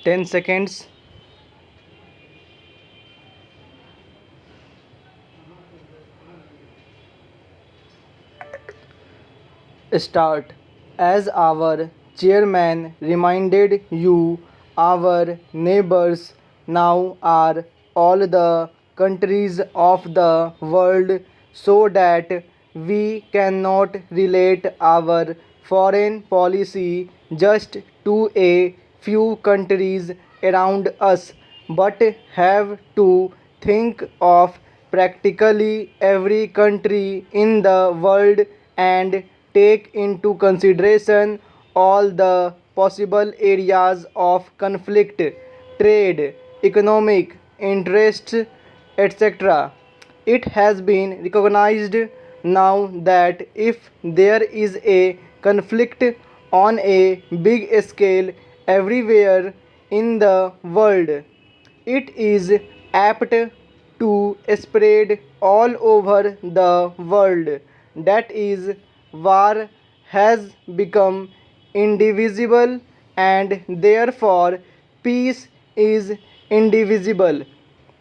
10 seconds. Start. As our chairman reminded you, our neighbors now are all the countries of the world, so that we cannot relate our foreign policy just to a few countries around us, but have to think of practically every country in the world and take into consideration all the possible areas of conflict, trade, economic interests, etc. It has been recognized now that if there is a conflict on a big scale everywhere in the world, it is apt to spread all over the world. That is, war has become indivisible, and therefore peace is indivisible.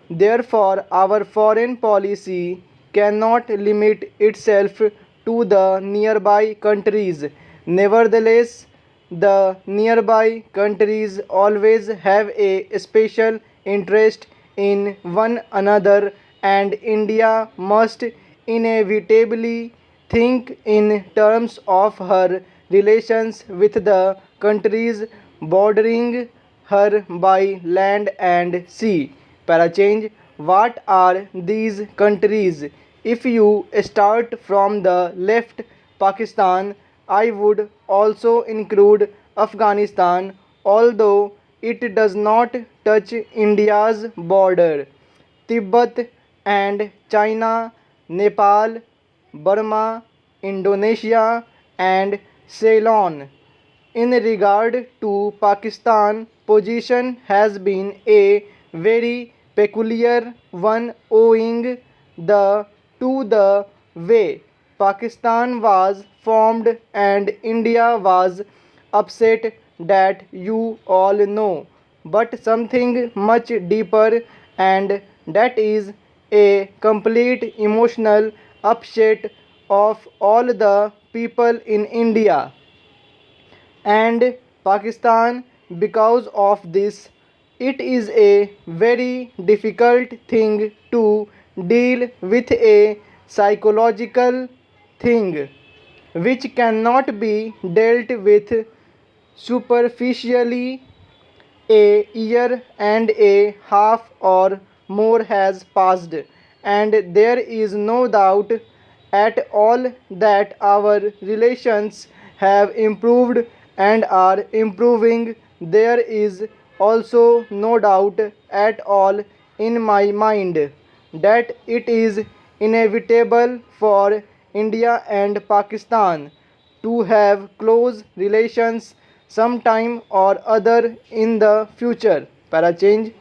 Therefore, our foreign policy cannot limit itself to the nearby countries. Nevertheless, the nearby countries always have a special interest in one another, and India must inevitably think in terms of her relations with the countries bordering her by land and sea. Parachange, what are these countries? If you start from the left, Pakistan, I would also include Afghanistan, although it does not touch India's border. Tibet and China, Nepal, Burma, Indonesia, and Ceylon. In regard to Pakistan, position has been a very peculiar one owing to the way Pakistan was formed and India was upset, that you all know. But something much deeper, and that is a complete emotional upset of all the people in India and Pakistan. Because of this, it is a very difficult thing to deal with, a psychological thing which cannot be dealt with superficially. A year and a half or more has passed, and there is no doubt at all that our relations have improved and are improving. There is also no doubt at all in my mind that it is inevitable for India and Pakistan to have close relations sometime or other in the future. Parachange.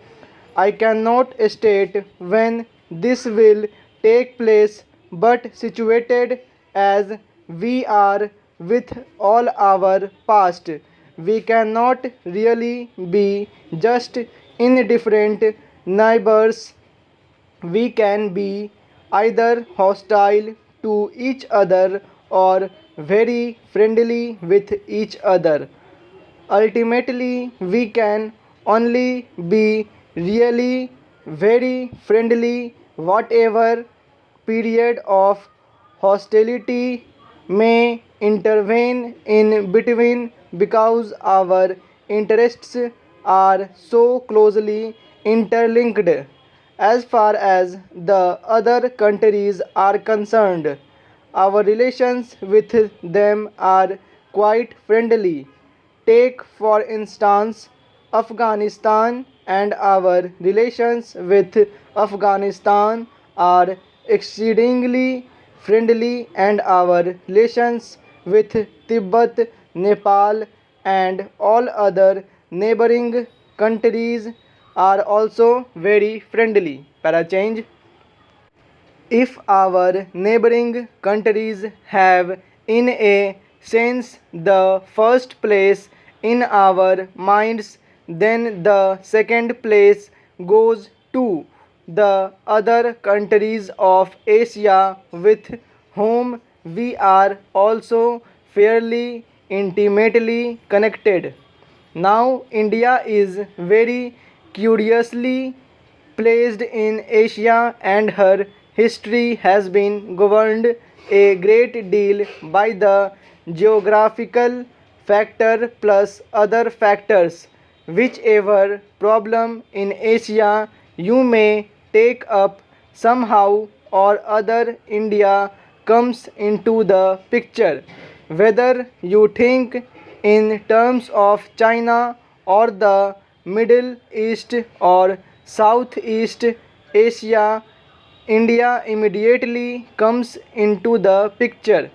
I cannot state when this will take place, but situated as we are with all our past, we cannot really be just indifferent neighbors. We can be either hostile to each other or very friendly with each other. Ultimately, we can only be really very friendly whatever period of hostility may intervene in between, because our interests are so closely interlinked. As far as the other countries are concerned, our relations with them are quite friendly. Take, for instance, Afghanistan, and our relations with Afghanistan are exceedingly friendly, and our relations with Tibet, Nepal, and all other neighboring countries are also very friendly. Parachange. If our neighboring countries have, in a sense, the first place in our minds, then the second place goes to the other countries of Asia with whom we are also fairly intimately connected. Now, India is very curiously placed in Asia, and her history has been governed a great deal by the geographical factor plus other factors. Whichever problem in Asia you may take up, somehow or other India comes into the picture. Whether you think in terms of China or the Middle East or Southeast Asia, India immediately comes into the picture.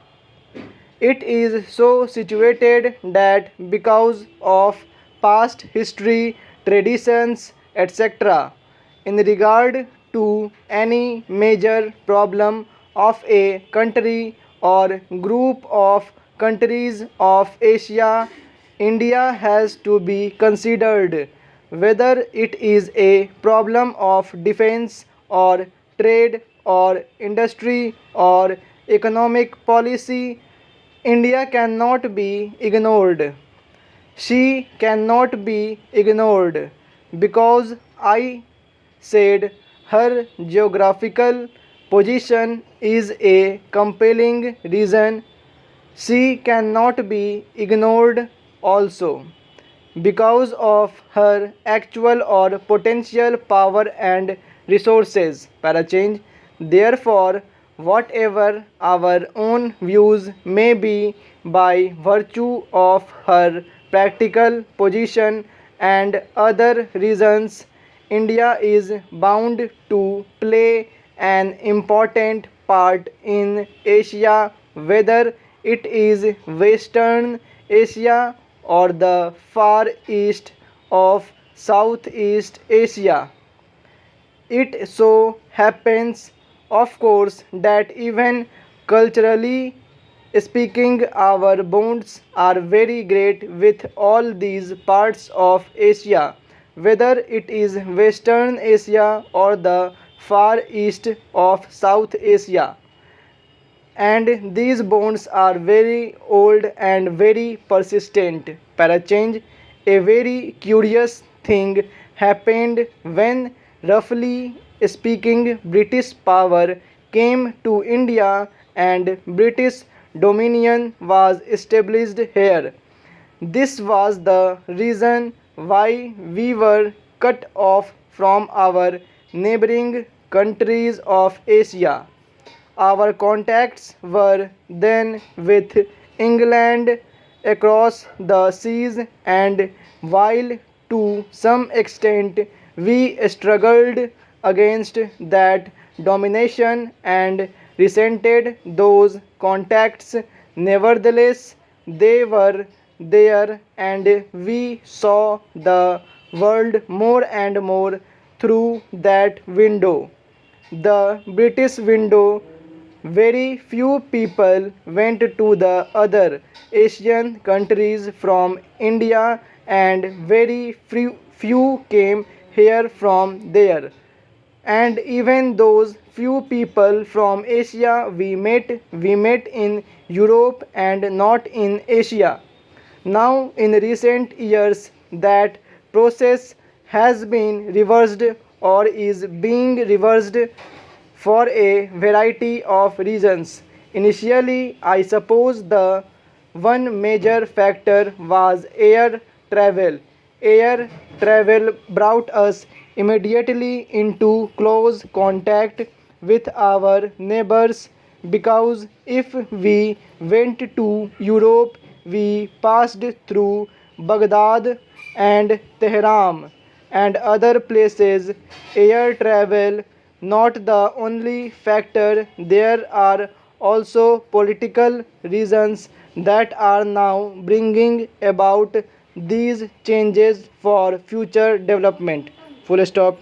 It is so situated that because of past history, traditions, etc., in regard to any major problem of a country or group of countries of Asia, India has to be considered. Whether it is a problem of defense or trade or industry or economic policy, India cannot be ignored. She cannot be ignored because I said her geographical position is a compelling reason. She cannot be ignored also because of her actual or potential power and resources. Parachange. Therefore, whatever our own views may be, by virtue of her practical position and other reasons, India is bound to play an important part in Asia, whether it is Western Asia or the Far East of Southeast Asia. It so happens, of course, that even culturally speaking, our bonds are very great with all these parts of Asia, whether it is Western Asia or the Far East of South Asia. And these bonds are very old and very persistent. Parachange. A very curious thing happened when, roughly speaking, British power came to India and British dominion was established here. This was the reason why we were cut off from our neighboring countries of Asia. Our contacts were then with England across the seas, and while to some extent we struggled against that domination and resented those contacts, nevertheless they were there, and we saw the world more and more through that window, the British window. Very few people went to the other Asian countries from India, and very few came here from there. And even those few people from Asia we met in Europe and not in Asia. Now, in recent years, that process has been reversed or is being reversed for a variety of reasons. Initially, I suppose the one major factor was air travel. Air travel brought us immediately into close contact with our neighbors, because if we went to Europe, we passed through Baghdad and Tehran and other places. Air travel not the only factor, there are also political reasons that are now bringing about these changes for future development. Full stop.